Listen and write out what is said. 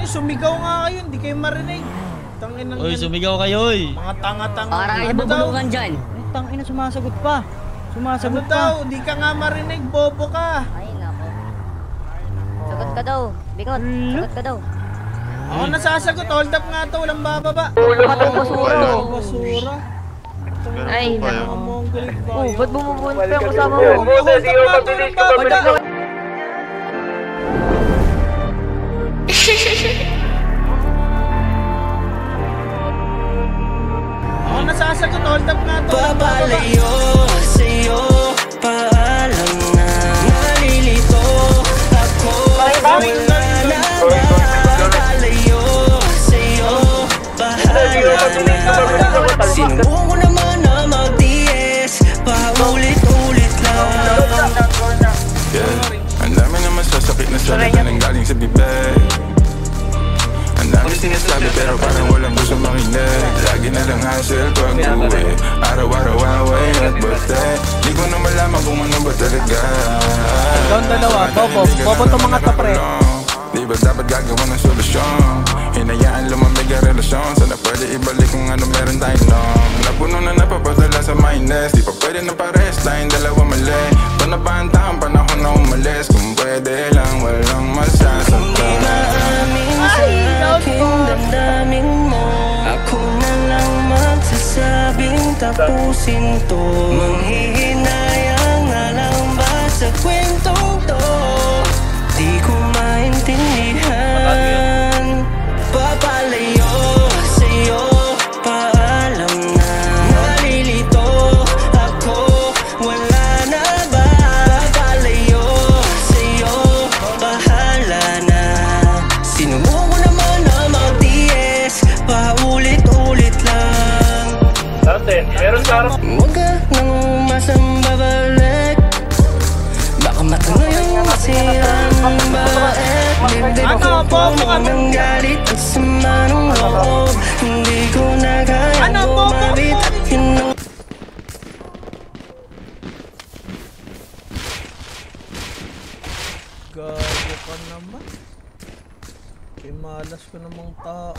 sumigaw nga kayo, hindi kayo marinig. Tangin ng Uy, sumigaw kayo, oy. Mga tanga-tanga. Para kayo bubulungan dyan. Tangina, sumasagot pa. Sumasagot Ano pa. daw? Di ka nga marinig, bobo ka. Ay, nako. Sagot ka daw. Bingot, sagot ka daw. Ako nasasagot, hold up nga to, walang bababa. Basura. Basura. Ay, Mga Mongol ba Oh, yun? ba't bumubuhan pa yung kasama mo? Hold up nga to, walang bababa. Ako nasasagot, hold up nga to, walang bababa. Papalayo sa'yo, paalam na nalilito ako. Wala na ba? Papalayo sa'yo, bahala na. Sinubukan ko naman na mag-DS, paulit-ulit lang. Yeah, ang dami na masasakit na salita nang galing sa bibig. Ang dami sinasabi pero parang walang gusto makinig. Lagi na lang hassle pag uwi, araw-araw away at birthday. Di ko na malaman kung ano ba talaga. Down dalawa, bobo to mga kapre. Di ba dapat gagawa ng solusyon? Hinayaan lumamig ang relasyon. Sana pwede ibalik kung ano meron tayo nung napuno na napapadala sa minus. Di pa pwede na pares, tayong dalawa mali. Ito na ba ang taong panahon na umalis? Kung pwede lang, walang masasaktan. Hindi maamin sa aking damdamin mo. Ako na lang magsasabing tapusin to. Manghihinayang na lang ba sa kwentong to? Di ko maintindihan. Papalayo sa'yo, paalam na nalilito ako. Wala na ba? Papalayo sa'yo, bahala na. Sinubukan ko naman na mag-DS, paulit-ulit lang. Huwag ka nang umasang babalik. Baka matangayang masirang baet. Bibig ko puno ng galit at sama ng loob. Hindi ko na kaya bumabit at yun. Gago ka naman. Kay malas ko namang tao.